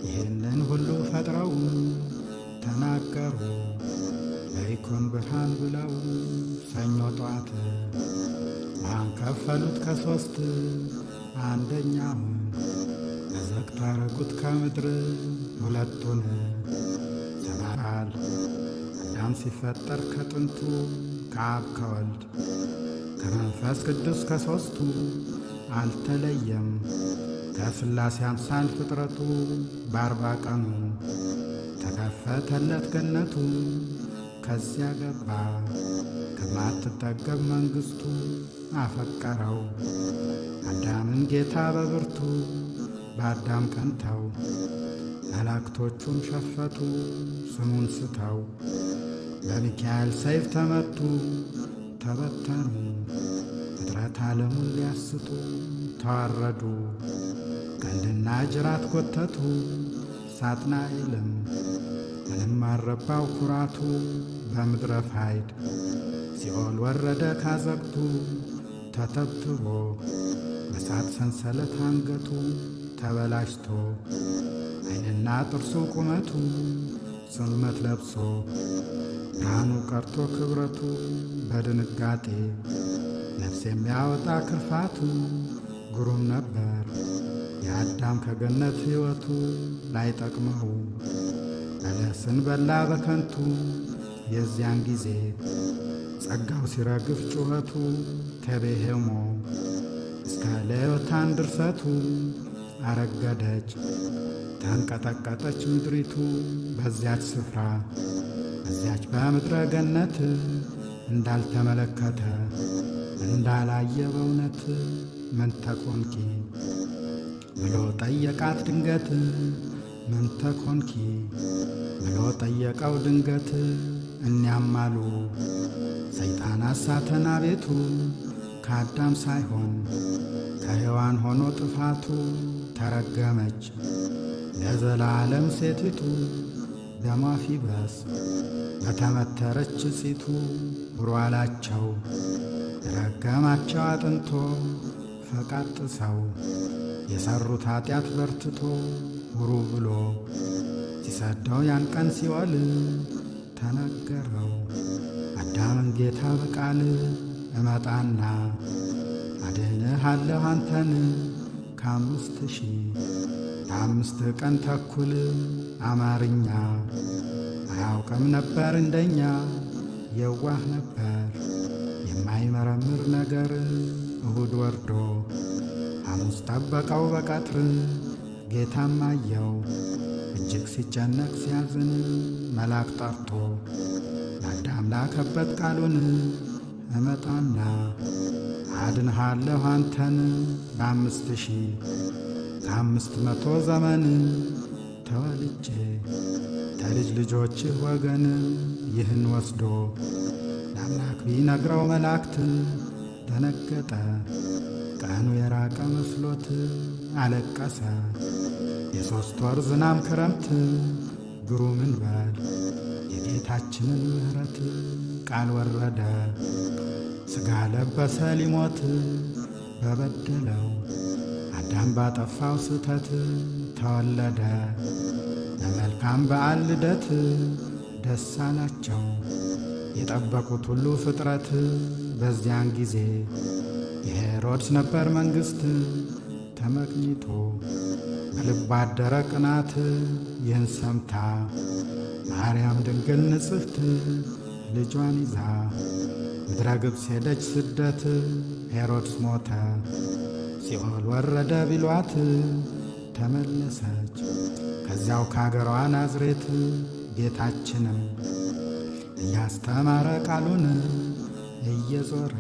ይህንን ሁሉ ፈጥረው ተናገሩ ለይኩን ብርሃን ብለው ሰኞ ጠዋት ውሃን ከፈሉት ከሦስት አንደኛውን ለዘግታ ረጉት ከምድር ሁለቱን ሰማል አዳም ሲፈጠር ከጥንቱ ከአብ ከወልድ ከመንፈስ ቅዱስ ከሦስቱ አልተለየም ከሥላሴ አምሳል ፍጥረቱ በአርባ ቀኑ ተከፈተለት ገነቱ ከዚያ ገባ ከማትጠገብ መንግሥቱ አፈቀረው አዳምን ጌታ በብርቱ በአዳም ቀንተው መላእክቶቹን ሸፈቱ ስሙን ስተው በሚካኤል ሰይፍ ተመቱ ተበተኑ ፍጥረት ዓለሙን ሊያስቱ ተዋረዱ ቀንድና ጅራት ጐተቱ ሳጥናኤልም ምንም አልረባው ኩራቱ በምድረ ፋይድ ሲኦል ወረደ ካዘቅቱ ተተብትቦ በሳት ሰንሰለት አንገቱ ተበላሽቶ ዓይንና ጥርሱ ቁመቱ ጽልመት ለብሶ ብርሃኑ ቀርቶ ክብረቱ በድንጋጤ ነፍስ የሚያወጣ ክርፋቱ ግሩም ነበር የአዳም ከገነት ሕይወቱ ላይጠቅመው በለስን በላ በከንቱ የዚያን ጊዜ ጸጋው ሲረግፍ ጩኸቱ ከቤሄሞ እስከ ለዮታን ድርሰቱ አረገደች ተንቀጠቀጠች ምድሪቱ በዚያች ስፍራ በዚያች በምድረ ገነት እንዳልተመለከተ እንዳላየ በእውነት ምን ተኮንኪ ብሎ ጠየቃት ድንገት ምን ተኮንኪ ብሎ ጠየቀው ድንገት እኒያም አሉ ሰይጣን አሳተን አቤቱ ከአዳም ሳይሆን ከሔዋን ሆኖ ጥፋቱ ተረገመች ለዘላለም ሴቲቱ ደሟ ፊበስ በተመተረች ሲቱ ሁሩ አላቸው ረገማቸው አጥንቶ ፈቃድ ጥሰው የሰሩት ኃጢአት በርትቶ ሁሩ ብሎ ሲሰደው ያን ቀን ሲኦል ተነገረው አዳምን ጌታ በቃል እመጣና አድንሃለሁ አንተን ከ5000 ቀን ተኩል አማርኛ አያውቅም ነበር እንደኛ የዋህ ነበር የማይመረምር ነገር እሁድ ወርዶ ሐሙስ ጠበቀው በቀትር ጌታም አየው እጅግ ሲጨነቅ ሲያዝን መልአክ ጠርቶ ለአዳም ላከበት ቃሉን እመጣና አድንሃለሁ አንተን ከ5500 ዘመን ተወልጄ ከልጅ ልጆችህ ወገን ይህን ወስዶ ለአምላክ ቢነግረው መላእክት ደነገጠ ቀኑ የራቀ መስሎት አለቀሰ የ3 ወር ዝናም ክረምት ግሩምን በል የጌታችንን ምሕረት ቃል ወረደ ሥጋ ለበሰ ሊሞት በበደለው አዳም ባጠፋው ስተት ተወለደ ለመልካም በዓል ልደት ደስ አላቸው የጠበቁት ሁሉ ፍጥረት በዚያን ጊዜ የሄሮድስ ነበር መንግሥት ተመቅኝቶ በልብ አደረ ቅናት ይህን ሰምታ ማርያም ድንግል ንጽሕት ልጇን ይዛ ምድረ ግብፅ ሄደች ስደት ሄሮድስ ሞተ ሲኦል ወረደ ቢሏት ተመለሰች ከዚያው ከአገሯ ናዝሬት ጌታችንም እያስተማረ ቃሉን እየዞረ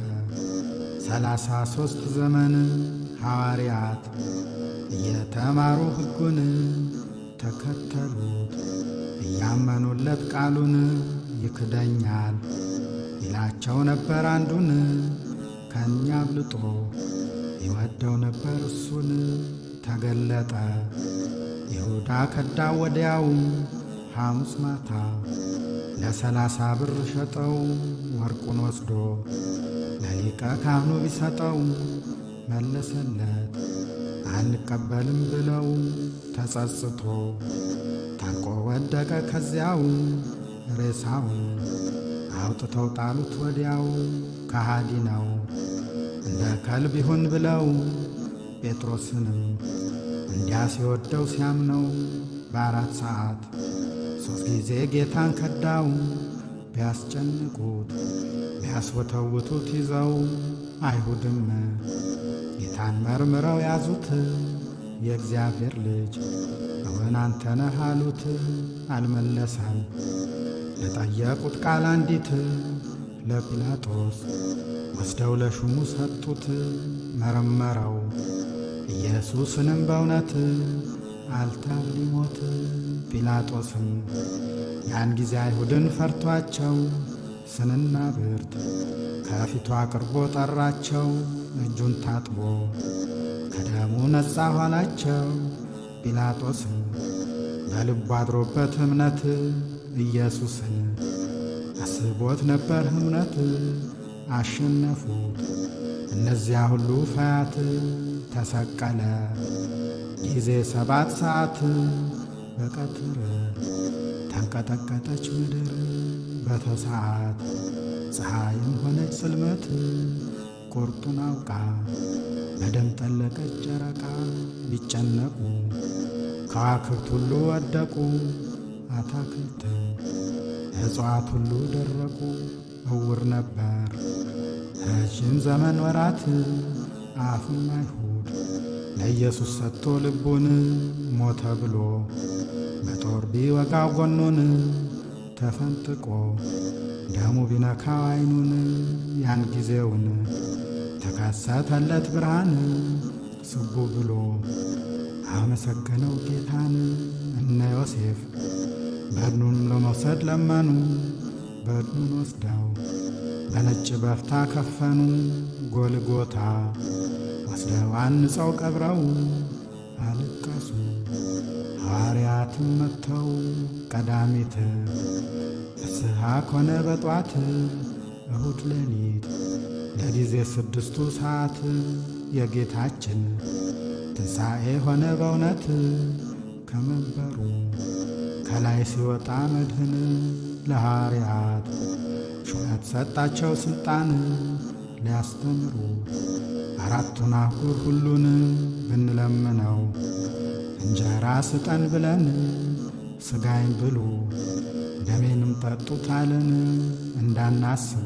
33 ዘመን ሐዋርያት እየተማሩ ሕጉን ተከተሉት እያመኑለት ቃሉን ይክደኛል ይላቸው ነበር አንዱን ከእኛ አብልጦ ይወደው ነበር እሱን ተገለጠ ይሁዳ ከዳው ወዲያው ሐሙስ ማታ ለ30 ብር ሸጠው ወርቁን ወስዶ ለሊቀ ካህኑ ቢሰጠው መለሰለት አንቀበልም ብለው ተጸጽቶ ታንቆ ወደቀ ከዚያው ሬሳውን አውጥተው ጣሉት ወዲያው ከሃዲ ነው እንደ ከልብ ይሁን ብለው ጴጥሮስንም እንዲያ ሲወደው ሲያምነው በ4 ሰዓት 3 ጊዜ ጌታን ከዳው ቢያስጨንቁት ቢያስወተውቱት ይዘው አይሁድም ጌታን መርምረው ያዙት የእግዚአብሔር ልጅ እውን አንተ ነህ አሉት አልመለሰም ለጠየቁት ቃል አንዲት ለጲላጦስ ወስደው ለሹሙ ሰጡት መረመረው ኢየሱስንም በእውነት አልታር ሊሞት ጲላጦስም ያን ጊዜ አይሁድን ፈርቷቸው ስንና ብርት ከፊቱ አቅርቦ ጠራቸው እጁን ታጥቦ ከደሙ ነጻ ኋላቸው ጲላጦስም በልቡ አድሮበት እምነት ኢየሱስን አስቦት ነበር እምነት አሸነፉት እነዚያ ሁሉ ፈያት ተሰቀለ ጊዜ 7 ሰዓት በቀትር ተንቀጠቀጠች ምድር በተሰዓት ፀሐይም ሆነች ጽልመት ቁርጡን አውቃ በደም ጠለቀች ጨረቃ ቢጨነቁ ከዋክብት ሁሉ ወደቁ አታክልት እጽዋት ሁሉ ደረቁ። እውር ነበር ረዥም ዘመን ወራት አፉም አይሁድ ለኢየሱስ ሰጥቶ ልቡን ሞተ ብሎ በጦር ቢወጋው ጎኑን ተፈንጥቆ ደሙ ቢነካው ዓይኑን ያን ጊዜውን ተከሰተለት ብርሃን ስቡ ብሎ አመሰገነው ጌታን። እነ ዮሴፍ በድኑን ለመውሰድ ለመኑ። በድኑን ወስደው በነጭ በፍታ ከፈኑ። ጎልጎታ ወስደው አንጸው ቀብረው አለቀሱ። ሐዋርያትም መጥተው ቀዳሚት ፍስሐ ኮነ በጧት እሁድ ሌሊት ለጊዜ 6 ሰዓት የጌታችን ትንሣኤ ሆነ በእውነት። ከመንበሩ ከላይ ሲወጣ መድህን ለሐዋርያት ሹመት ሰጣቸው ሥልጣን ሊያስተምሩ 4ቱን አህጉር ሁሉን ብንለምነው እንጀራ ስጠን ብለን ሥጋዬን ብሉ ደሜንም ጠጡት አለን። እንዳናስብ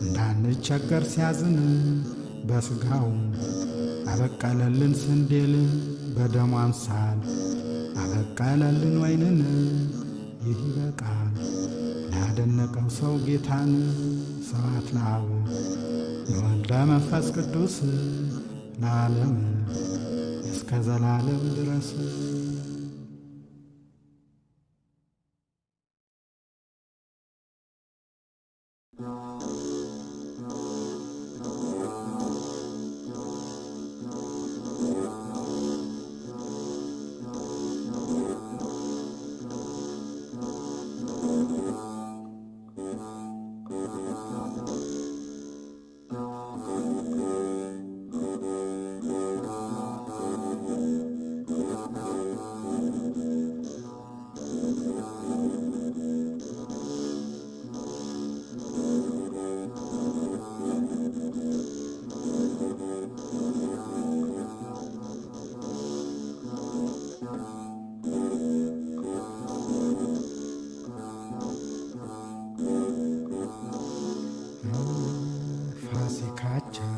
እንዳንቸገር ሲያዝን በሥጋው አበቀለልን ስንዴል በደሙ አምሳል አበቀለልን ወይንን። ይህ ይበቃል ላደነቀው ሰው ጌታን። ስብሐት ለአብ ለወልድ ለመንፈስ ቅዱስ ለዓለም እስከ ዘላለም ድረስ። ፋሲካቸው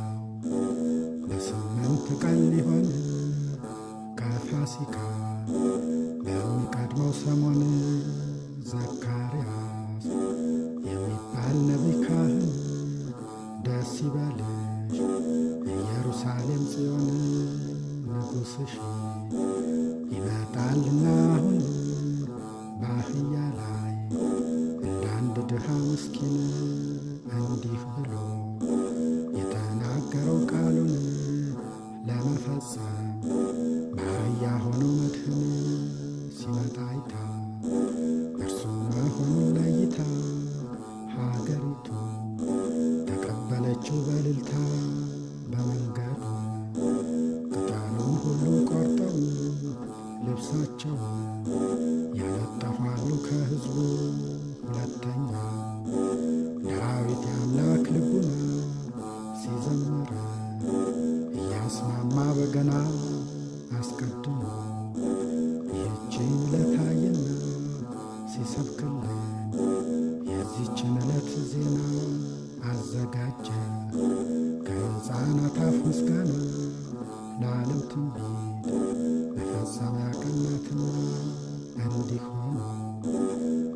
ለ8 ቀን ሊሆን ከፋሲካ በሚቀድመው ሰሞን ዘካርያስ የሚባል ነቢይ ካህን ደስ ይበልሽ ኢየሩሳሌም ጽዮን ንጉሥሽ ይመጣልና አሁን በአህያ ላይ እንዳንድ ድሃ ምስኪን እንዲህ ብሎ የተናገረው ቃሉን ለመፈጸም በአህያ ሆኖ መድህን ሲመጣ አይታ እርሱ መሆኑን ለይታ ሀገሪቱ ተቀበለችው በእልልታ። በመንገዱ ቅጠሉን ሁሉ ቆርጠው ልብሳቸውን ያነጠፋሉ ከሕዝቡ። ሁለተኛ ዳዊት የአምላክ ልቡና ሲዘምር እያስማማ በገና አስቀድሞ ይህችን ዕለት አየና ሲሰብክልን የዚችን ዕለት ዜና አዘጋጀ ከሕፃናት አፍ ምስጋና ለዓለም ትንቢት መፈጸሚያ ቀን ናትና። እንዲህ ሆኖ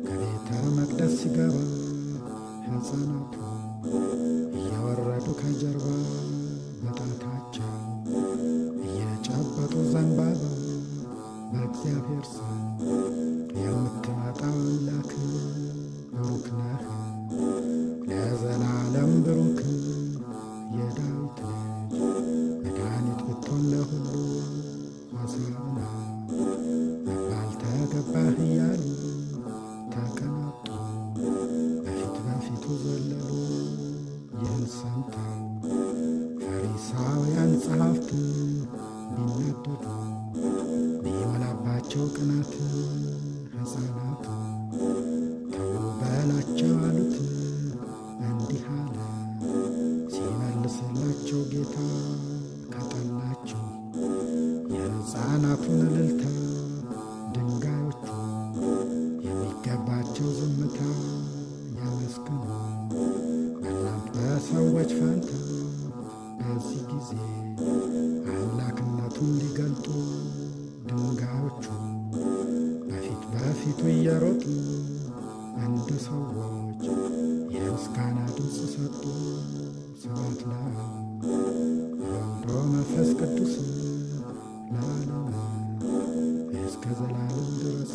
ከቤተ መቅደስ ሲገባ ሕፃናቱ እየወረዱ ከጀርባ በጣታቸው እየጨበጡ ዘንባባ በእግዚአብሔር ስም የምትመጣ አምላክ ብሩክ ነህ ለዘላለም ብሩክ። የዳዊት ልጅ መድኃኒት ብትሆን ለሁሉ ሆሳዕና መባል ተገባህ እያሉ ተቀናጡ በፊት በፊቱ ዘለሉ። ይህን ሰምተው ፈሪሳውያን ጸሐፍት ቢናደዱ ቢሞላባቸው ቅናት ሕፃናቱ ተው በላቸው አሉት። እንዲህ አለ ሲመልስላቸው ጌታ ከጠላችሁ የሕፃናቱን እልልታ ድንጋዮቹ እየሮጡ እንደ ሰዎች የምስጋና ድምፅ ሰጡ። ስብሐት ለአብ ወወልድ ወመንፈስ ቅዱስ ለዓለሙ እስከ ዘላለም ድረስ።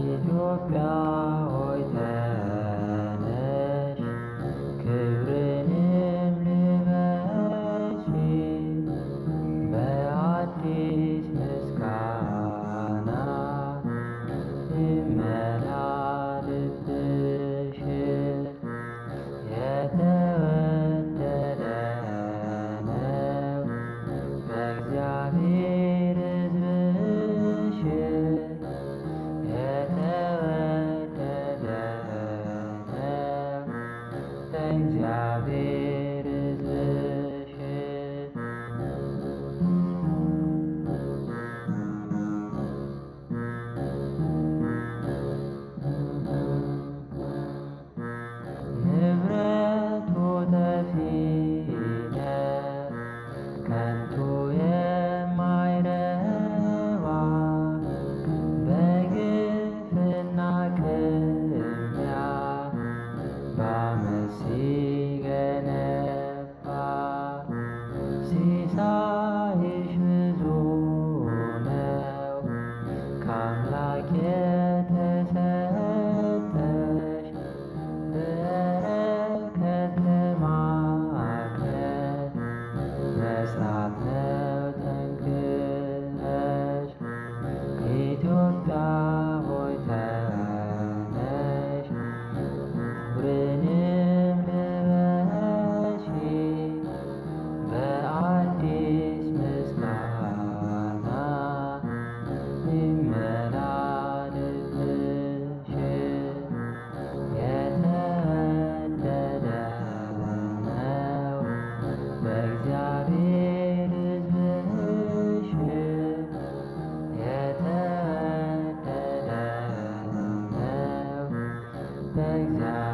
ኢትዮጵያ ሆይ ተነሽ፣ ክብርንም ልበሺ፣ በአዲስ ምስጋና ይመላ ልብሽ። የተወደደ ነው በእግዚአብሔር ሕዝብሽ፣ የተወደደ ነው በእግዚአብሔር ሕዝብሽ። ንብረቱ ጠፊ ነው ከንቱ የማይረባ፣ በግፍና ቅሚያ በዓመፅ ሲገነባ፣ ሲሳይሽ ብዙ ነው ከአምላክ የተሰጠሽ፣ በረከት ለማግኘት መስራት ነው ጠንክረሽ። ኢትዮጵያ ሆይ ተነሽ፣ ክብርንም ልበሺ፣ በአዲስ ምስጋና ይመላ ልብሽ። የተወደደ ነው በእግዚአብሔር ሕዝብሽ፣ የተወደደ ነው በእግዚአብሔር